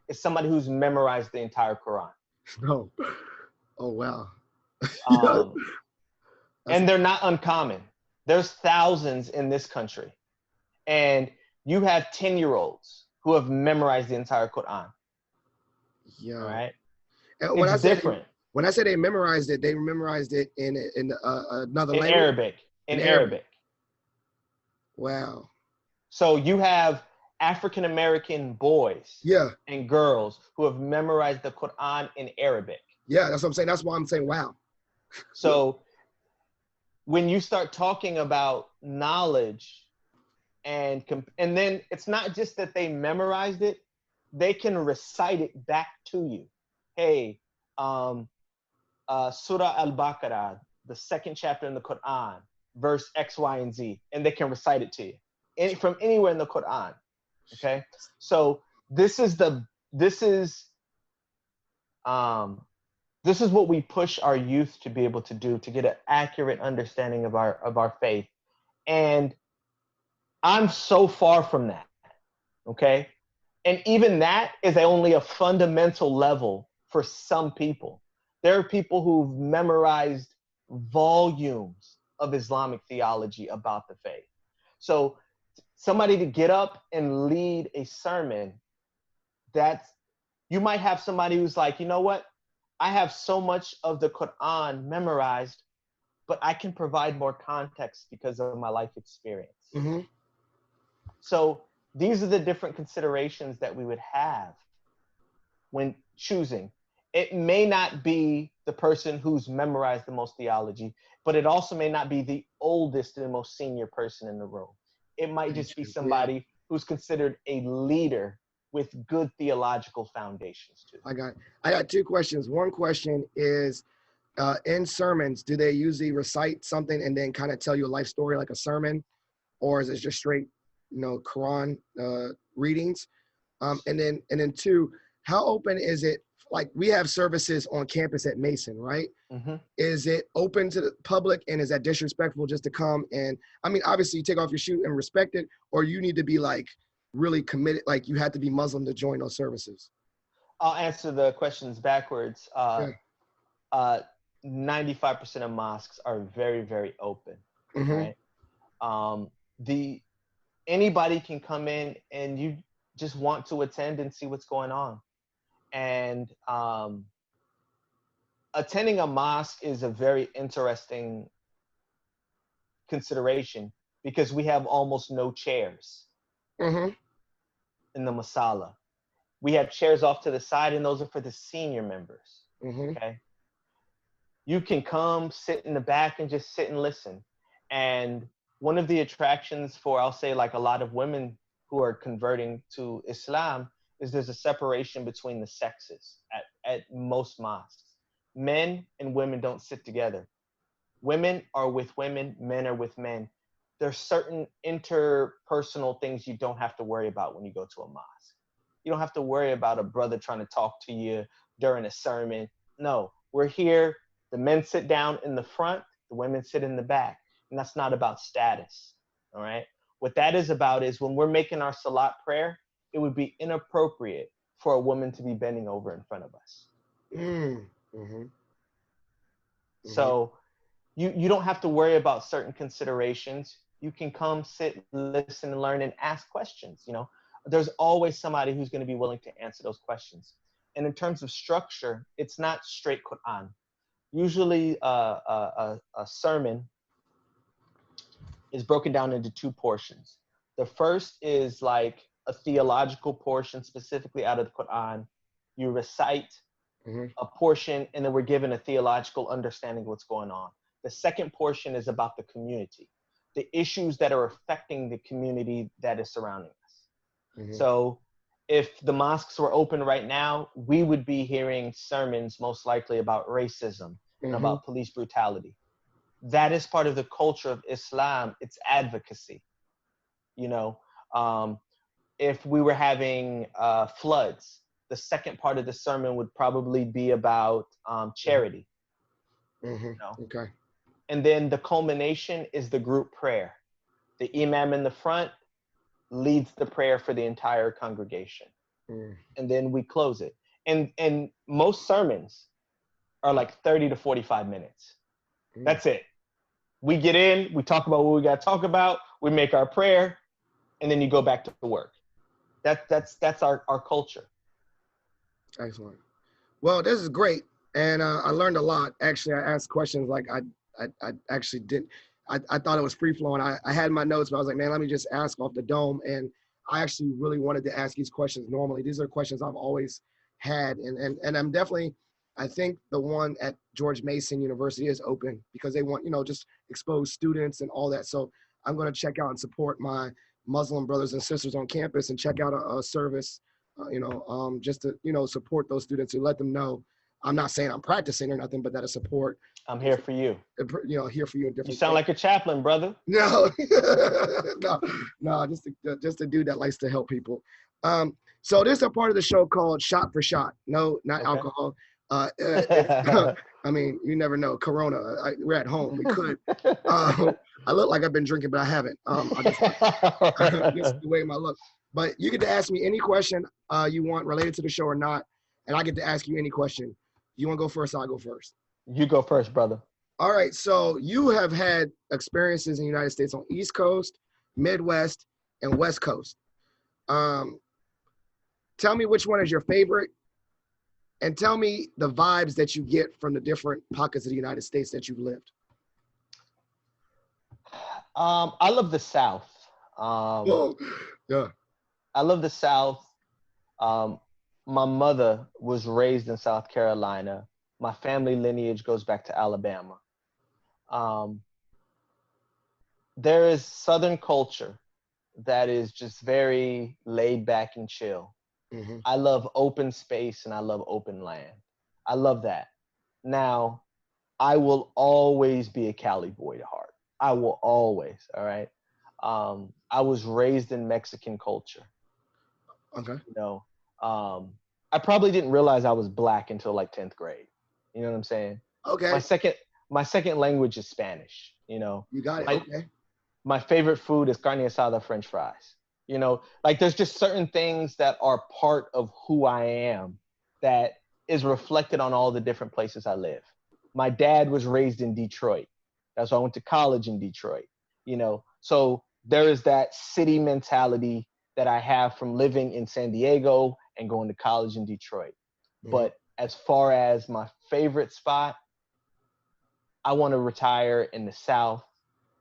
[SPEAKER 2] is somebody who's memorized the entire Quran.
[SPEAKER 1] No. Oh, wow.
[SPEAKER 2] And they're not uncommon. There's thousands in this country. And you have 10-year-olds who have memorized the entire Quran. Yeah. All right.
[SPEAKER 1] And it's different. When I say they memorized it in another language.
[SPEAKER 2] Arabic. In Arabic.
[SPEAKER 1] Wow.
[SPEAKER 2] So you have African American boys and girls who have memorized the Quran in Arabic.
[SPEAKER 1] Yeah, that's what I'm saying. That's why I'm saying wow.
[SPEAKER 2] So when you start talking about knowledge and then it's not just that they memorized it, they can recite it back to you. Hey, Surah Al-Baqarah, the second chapter in the Quran, verse X, Y, and Z, and they can recite it to you from anywhere in the Quran. Okay, so this is what we push our youth to be able to do, to get an accurate understanding of our faith. And I'm so far from that. Okay, and even that is only a fundamental level for some people. There are people who've memorized volumes of Islamic theology about the faith. So somebody to get up and lead a sermon you might have somebody who's like, you know what? I have so much of the Quran memorized, but I can provide more context because of my life experience.
[SPEAKER 1] Mm-hmm.
[SPEAKER 2] So these are the different considerations that we would have when choosing. It may not be the person who's memorized the most theology, but it also may not be the oldest and the most senior person in the room. It might just be somebody who's considered a leader with good theological foundations too.
[SPEAKER 1] I got two questions. One question is, in sermons, do they usually recite something and then kind of tell you a life story like a sermon, or is it just straight, Quran readings? And then two, how open is it? Like, we have services on campus at Mason, right?
[SPEAKER 2] Mm-hmm.
[SPEAKER 1] Is it open to the public, and is that disrespectful just to come? And I mean, obviously you take off your shoe and respect it, or you need to be like really committed, like you had to be Muslim to join those services?
[SPEAKER 2] I'll answer the questions backwards. 95% of mosques are very, very open,
[SPEAKER 1] Mm-hmm.
[SPEAKER 2] right? Anybody can come in and you just want to attend and see what's going on. And attending a mosque is a very interesting consideration because we have almost no chairs
[SPEAKER 1] Mm-hmm.
[SPEAKER 2] in the masala. We have chairs off to the side, and those are for the senior members.
[SPEAKER 1] Mm-hmm.
[SPEAKER 2] Okay. You can come sit in the back and just sit and listen. And one of the attractions for, I'll say, like a lot of women who are converting to Islam is there's a separation between the sexes at most mosques. Men and women don't sit together. Women are with women, men are with men. There's certain interpersonal things you don't have to worry about when you go to a mosque. You don't have to worry about a brother trying to talk to you during a sermon. No, we're here. The men sit down in the front, the women sit in the back. And that's not about status, all right? What that is about is when we're making our salat prayer, it would be inappropriate for a woman to be bending over in front of us.
[SPEAKER 1] Mm-hmm. Mm-hmm.
[SPEAKER 2] So you don't have to worry about certain considerations. You can come, sit, listen, and learn and ask questions. There's always somebody who's going to be willing to answer those questions. And in terms of structure, it's not straight Quran. Usually a sermon is broken down into two portions. The first is like a theological portion specifically out of the Quran. You recite a portion, and then we're given a theological understanding of what's going on. The second portion is about the community, the issues that are affecting the community that is surrounding us. So if the mosques were open right now, we would be hearing sermons most likely about racism and about police brutality. That is part of the culture of Islam. It's advocacy. If we were having floods, the second part of the sermon would probably be about charity.
[SPEAKER 1] Okay.
[SPEAKER 2] And then the culmination is the group prayer. The imam in the front leads the prayer for the entire congregation. And then we close it. And most sermons are like 30 to 45 minutes. That's it. We get in, we talk about what we got to talk about, we make our prayer, and then you go back to work. That's our culture.
[SPEAKER 1] Excellent. Well, this is great, and I learned a lot. Actually, I asked questions like I actually didn't. I thought it was free flowing. I had my notes, but I was like, man, let me just ask off the dome. And I actually really wanted to ask these questions normally. These are questions I've always had, and I'm definitely. I think the one at George Mason University is open because they want, just expose students and all that. So I'm going to check out and support my Muslim brothers and sisters on campus and check out a service, just to, support those students and let them know. I'm not saying I'm practicing or nothing, but that is support.
[SPEAKER 2] I'm here for you.
[SPEAKER 1] Here for you in different.
[SPEAKER 2] You sound like a chaplain, brother.
[SPEAKER 1] No, no, just a dude that likes to help people. So there's a part of the show called Shot for Shot. No, not alcohol. I mean, you never know. Corona. We're at home. We could. I look like I've been drinking, but I haven't. Just the way my look. But you get to ask me any question you want related to the show or not, and I get to ask you any question. You want to go first? I'll go first.
[SPEAKER 2] You go first, brother.
[SPEAKER 1] All right. So you have had experiences in the United States on East Coast, Midwest, and West Coast. Tell me which one is your favorite, and tell me the vibes that you get from the different pockets of the United States that you've lived.
[SPEAKER 2] I love the South.
[SPEAKER 1] Oh, yeah.
[SPEAKER 2] I love the South. My mother was raised in South Carolina. My family lineage goes back to Alabama. There is Southern culture that is just very laid back and chill.
[SPEAKER 1] Mm-hmm.
[SPEAKER 2] I love open space and I love open land. I love that. Now, I will always be a Cali boy at heart. I will always, all right? I was raised in Mexican culture.
[SPEAKER 1] Okay.
[SPEAKER 2] You know, I probably didn't realize I was Black until like 10th grade. You know what I'm saying?
[SPEAKER 1] Okay.
[SPEAKER 2] My second language is Spanish, you know.
[SPEAKER 1] You got it. Okay.
[SPEAKER 2] My favorite food is carne asada, French fries. You know, like there's just certain things that are part of who I am that is reflected on all the different places I live. My dad was raised in Detroit. That's why I went to college in Detroit, you know. So there is that city mentality that I have from living in San Diego and going to college in Detroit.
[SPEAKER 1] Mm-hmm.
[SPEAKER 2] But as far as my favorite spot, I want to retire in the South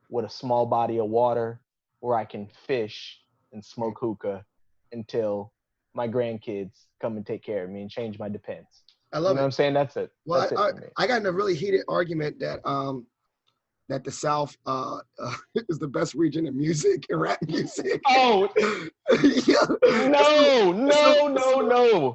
[SPEAKER 2] with a small body of water where I can fish and smoke hookah until my grandkids come and take care of me and change my depends.
[SPEAKER 1] I love
[SPEAKER 2] you know
[SPEAKER 1] it.
[SPEAKER 2] What I'm saying? That's it.
[SPEAKER 1] Well,
[SPEAKER 2] That's it for me.
[SPEAKER 1] I got in a really heated argument that that the South is the best region in music and rap music.
[SPEAKER 2] Oh,
[SPEAKER 1] yeah.
[SPEAKER 2] No.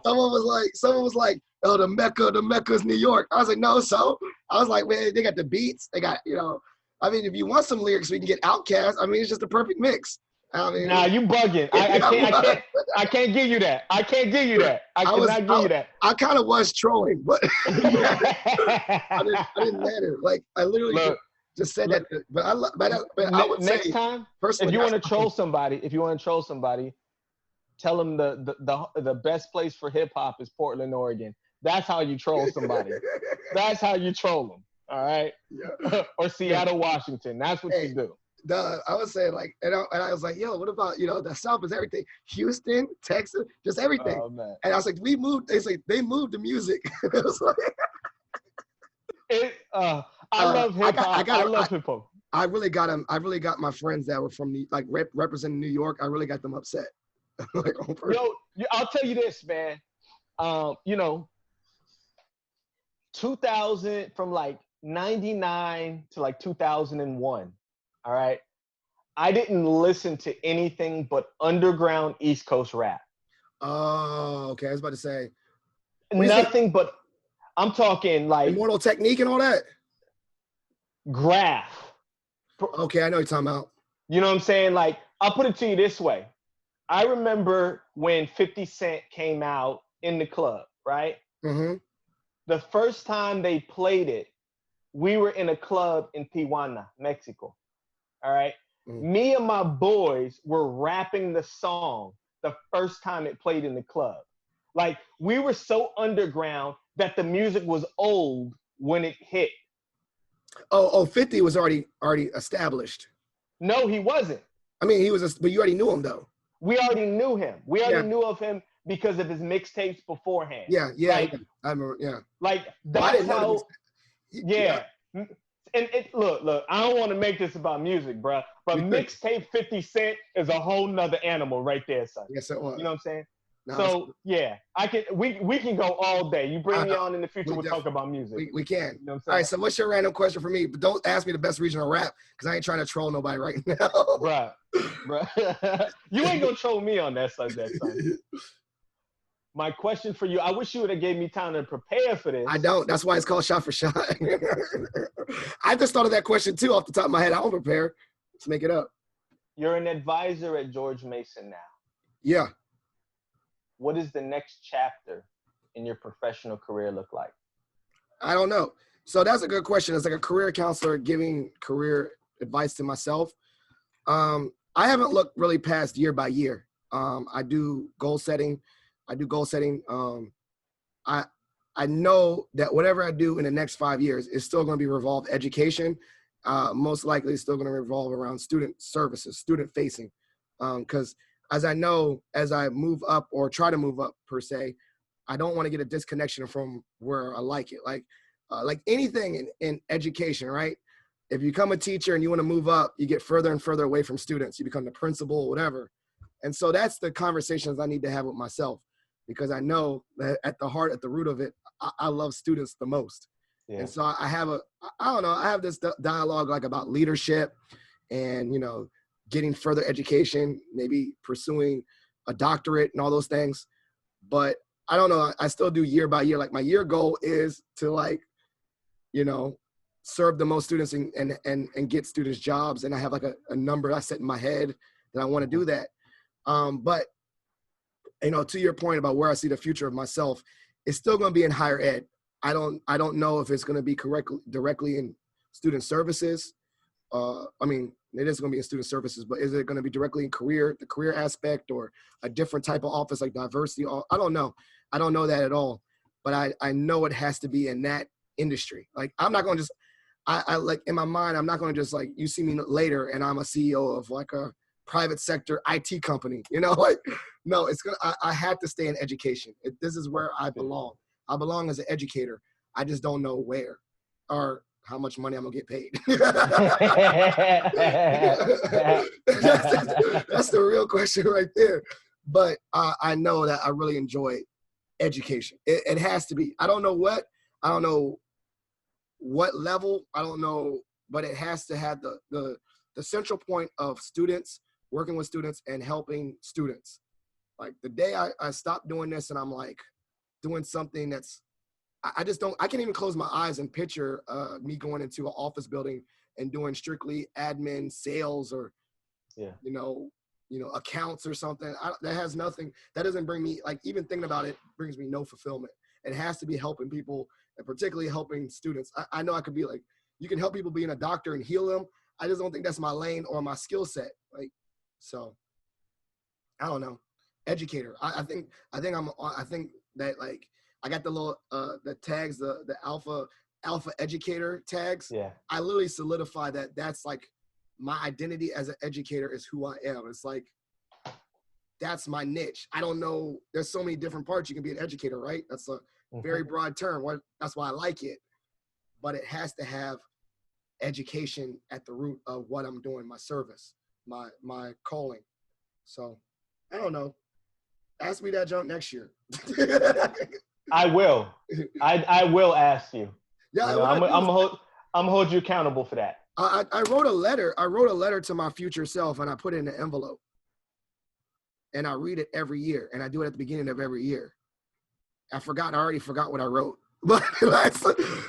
[SPEAKER 1] Someone was like, oh, the Mecca's New York. I was like, no, so I was like, man, they got the beats, they got, you know, I mean, if you want some lyrics, we can get Outkast. I mean, it's just the perfect mix. I mean,
[SPEAKER 2] nah, you bugging. I can't give you that. I can't give you that. I cannot give you that.
[SPEAKER 1] I kind of was trolling, but I didn't matter. Like I literally just said that. But I would
[SPEAKER 2] next
[SPEAKER 1] say
[SPEAKER 2] time,
[SPEAKER 1] personally,
[SPEAKER 2] if you want to troll somebody, tell them the best place for hip hop is Portland, Oregon. That's how you troll somebody. That's how you troll them. All right. Yeah. Or Seattle, Washington. That's what you do.
[SPEAKER 1] I was saying like, and I was like, yo, what about, you know, the South is everything. Houston, Texas, just everything.
[SPEAKER 2] Oh, man.
[SPEAKER 1] And I was like, we moved. They moved the music. It was like,
[SPEAKER 2] I love hip hop. I love hip hop.
[SPEAKER 1] I really got them. I really got my friends that were from the representing New York. I really got them upset. Like,
[SPEAKER 2] I'll tell you this, man. You know, 2000 from like 99 to like 2001. All right. I didn't listen to anything but underground East Coast rap.
[SPEAKER 1] Oh, okay. I was about to say.
[SPEAKER 2] Nothing but, I'm talking like.
[SPEAKER 1] Immortal Technique and all that?
[SPEAKER 2] Graph.
[SPEAKER 1] Okay, I know what you're talking about.
[SPEAKER 2] You know what I'm saying? Like, I'll put it to you this way. I remember when 50 Cent came out in the club, right?
[SPEAKER 1] Mm-hmm.
[SPEAKER 2] The first time they played it, we were in a club in Tijuana, Mexico. All right. Mm-hmm. Me and my boys were rapping the song the first time it played in the club. Like, we were so underground that the music was old when it hit.
[SPEAKER 1] Oh, 50 was already established.
[SPEAKER 2] No, he wasn't.
[SPEAKER 1] I mean, but you already knew him though.
[SPEAKER 2] We already knew him. We already knew of him because of his mixtapes beforehand.
[SPEAKER 1] Yeah.
[SPEAKER 2] Like,
[SPEAKER 1] I remember. Yeah.
[SPEAKER 2] Like that's how. Yeah. And look, I don't want to make this about music, bro. But mixtape 50 Cent is a whole nother animal right there, son.
[SPEAKER 1] Yes, it was.
[SPEAKER 2] You know what I'm saying? No, so yeah, we can go all day. You bring me on in the future, we'll talk about music.
[SPEAKER 1] We can.
[SPEAKER 2] You know what I'm saying?
[SPEAKER 1] All right, so what's your random question for me? But don't ask me the best regional rap because I ain't trying to troll nobody right now.
[SPEAKER 2] Bruh. You ain't gonna troll me on that subject, son. My question for you, I wish you would have gave me time to prepare for this.
[SPEAKER 1] I don't. That's why it's called Shot for Shot. I just thought of that question too off the top of my head. I don't prepare. Let's make it up.
[SPEAKER 2] You're an advisor at George Mason now.
[SPEAKER 1] Yeah.
[SPEAKER 2] What does the next chapter in your professional career look like? I
[SPEAKER 1] don't know. So that's a good question. It's like a career counselor giving career advice to myself. I haven't looked really past year by year. I do goal setting. I know that whatever I do in the next 5 years is still going to be revolved education. Most likely it's still going to revolve around student services, student facing. Because as I know, as I move up or try to move up per se, I don't want to get a disconnection from where I like it. Like anything in education, right? If you become a teacher and you want to move up, you get further and further away from students. You become the principal, whatever. And so that's the conversations I need to have with myself, because I know that at the heart, at the root of it, I love students the most. Yeah. And so I have I have this dialogue like about leadership and, you know, getting further education, maybe pursuing a doctorate and all those things. But I don't know, I still do year by year. Like my year goal is to, like, you know, serve the most students and get students jobs. And I have like a number I set in my head that I want to do that. But, you know, to your point about where I see the future of myself, it's still going to be in higher ed. I don't know if it's going to be directly in student services. I mean, it is going to be in student services, but is it going to be directly in the career aspect, or a different type of office like diversity? I don't know. I don't know that at all, but I know it has to be in that industry. Like, I'm not going to just, I like in my mind, I'm not going to just, like, you see me later and I'm a CEO of like a private sector IT company, you know, like, no, it's going to, I have to stay in education. This is where I belong. I belong as an educator. I just don't know where or how much money I'm gonna get paid. That's the real question right there. But I know that I really enjoy education. It has to be. I don't know what level. I don't know, but it has to have the central point of students, working with students and helping students. Like the day I stopped doing this and I'm like doing something that's, I can't even close my eyes and picture me going into an office building and doing strictly admin, sales, or, you know, accounts or something. That doesn't bring me, like, even thinking about it brings me no fulfillment. It has to be helping people, and particularly helping students. I know I could be like, you can help people being a doctor and heal them. I just don't think that's my lane or my skill set. Like, so I don't know. Educator. I think that, like, I got the little the tags, the alpha educator tags. Yeah. I literally solidify that that's like my identity as an educator is who I am. It's like, that's my niche. I don't know. There's so many different parts. You can be an educator, right? That's a very broad term. That's why I like it. But it has to have education at the root of what I'm doing, my service, my calling. So I don't know. Ask me that junk next year.
[SPEAKER 2] I will. I will ask you.
[SPEAKER 1] Yeah,
[SPEAKER 2] you know, I'm hold you accountable for that.
[SPEAKER 1] I wrote a letter. I wrote a letter to my future self, and I put it in an envelope. And I read it every year, and I do it at the beginning of every year. I already forgot what I wrote, but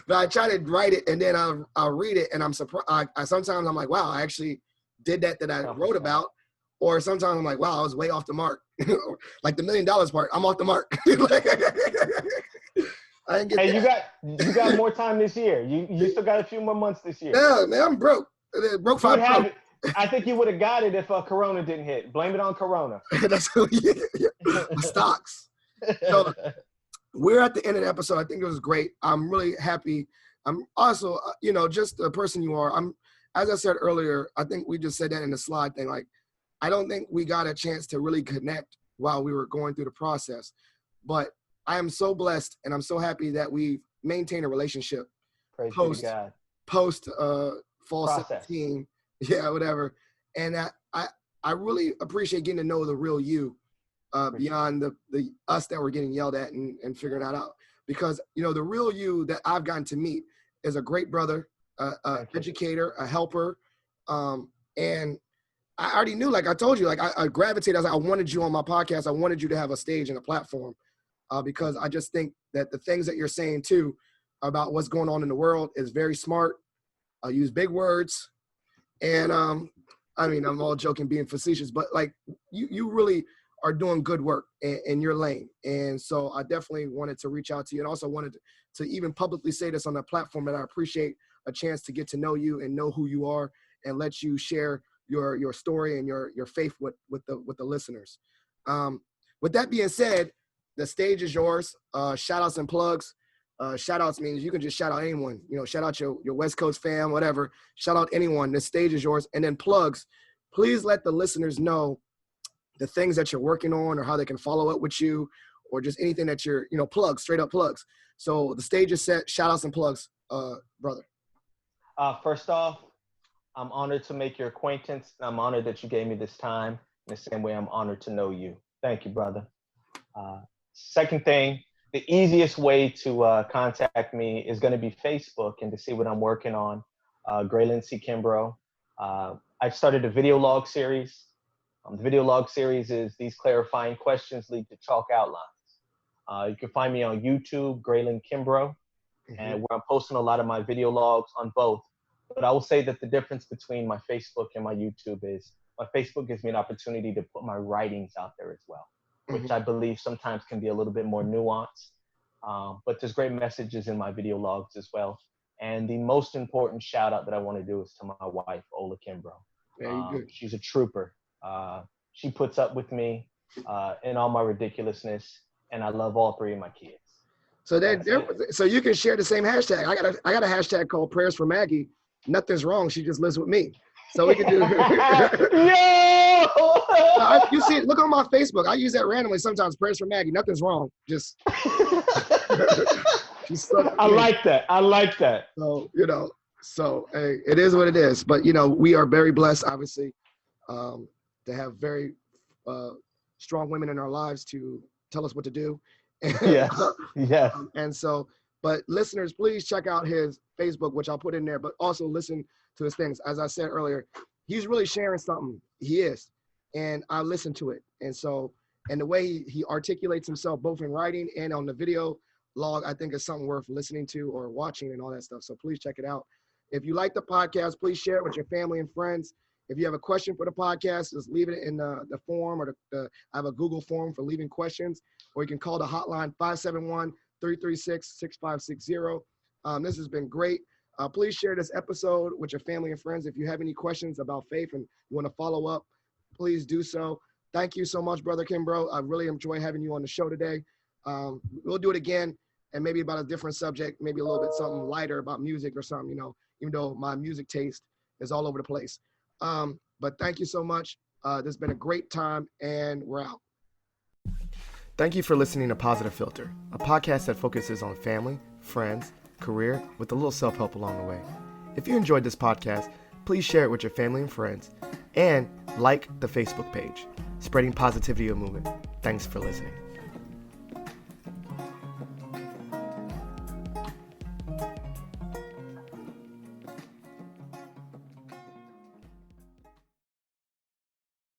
[SPEAKER 1] I try to write it, and then I'll read it, and I'm surprised. Sometimes I'm like, wow, I actually did that I wrote about. Or sometimes I'm like, wow, I was way off the mark. Like the $1 million part, I'm off the mark. I didn't get that.
[SPEAKER 2] You got more time this year. You still got a few more months this year.
[SPEAKER 1] Yeah, man, I'm broke. Broke 5 broke.
[SPEAKER 2] I think you would have got it if Corona didn't hit. Blame it on Corona.
[SPEAKER 1] That's stocks. So we're at the end of the episode. I think it was great. I'm really happy. I'm also, just the person you are. As I said earlier, I think we just said that in the slide thing. Like, I don't think we got a chance to really connect while we were going through the process, but I am so blessed and I'm so happy that we've maintained a relationship post fall 17. Yeah, whatever. And I really appreciate getting to know the real you beyond the us that we're getting yelled at and figuring that out. Because, the real you that I've gotten to meet is a great brother, educator, a helper. And I already knew, like I told you, like I gravitated. I was like, I wanted you on my podcast. I wanted you to have a stage and a platform because I just think that the things that you're saying too about what's going on in the world is very smart. I use big words. And I mean, I'm all joking, being facetious, but like you really are doing good work in your lane. And so I definitely wanted to reach out to you, and also wanted to even publicly say this on the platform, that I appreciate a chance to get to know you and know who you are and let you share your story and your faith with the listeners. With that being said, the stage is yours. Shout outs and plugs. Shout outs means you can just shout out anyone, shout out your West Coast fam, whatever, shout out anyone. The stage is yours. And then plugs, please let the listeners know the things that you're working on, or how they can follow up with you, or just anything that you're, plugs, straight up plugs. So the stage is set. Shout outs and plugs, brother.
[SPEAKER 2] First off, I'm honored to make your acquaintance. I'm honored that you gave me this time. In the same way, I'm honored to know you. Thank you, brother. Second thing, the easiest way to contact me is going to be Facebook and to see what I'm working on. Grealin C. Kimbrough. I've started a video log series. The video log series is these clarifying questions lead to chalk outlines. You can find me on YouTube, Grealin Kimbrough, and where I'm posting a lot of my video logs on both. But I will say that the difference between my Facebook and my YouTube is my Facebook gives me an opportunity to put my writings out there as well, which I believe sometimes can be a little bit more nuanced. But there's great messages in my video logs as well. And the most important shout out that I want to do is to my wife, Ola Kimbrough.
[SPEAKER 1] Very good.
[SPEAKER 2] She's a trooper. She puts up with me in all my ridiculousness, and I love all three of my kids.
[SPEAKER 1] So so you can share the same hashtag. I got a hashtag called Prayers for Maggie. Nothing's wrong. She just lives with me. So we can do. You see it. Look on my Facebook. I use that randomly sometimes. Prayers for Maggie. Nothing's wrong. Just.
[SPEAKER 2] I like that. I like that.
[SPEAKER 1] So hey, it is what it is. But we are very blessed, obviously, to have very strong women in our lives to tell us what to do.
[SPEAKER 2] Yes. Yes.
[SPEAKER 1] And so, but listeners, please check out his Facebook, which I'll put in there, but also listen to his things. As I said earlier, he's really sharing something. He is. And I listen to it. And so, and the way he articulates himself, both in writing and on the video log, I think is something worth listening to or watching and all that stuff. So please check it out. If you like the podcast, please share it with your family and friends. If you have a question for the podcast, just leave it in the form, or I have a Google form for leaving questions, or you can call the hotline 571-336-6560. This has been great. Please share this episode with your family and friends. If you have any questions about faith and you want to follow up, please do so. Thank you so much, Brother Kimbrough. I really enjoy having you on the show today. We'll do it again, and maybe about a different subject, maybe a little bit something lighter about music or something, even though my music taste is all over the place. But thank you so much. This has been a great time, and we're out. Thank you for listening to Positive Philter, a podcast that focuses on family, friends, career, with a little self-help along the way. If you enjoyed this podcast, please share it with your family and friends, and like the Facebook page, Spreading Positivity of Movement. Thanks for listening.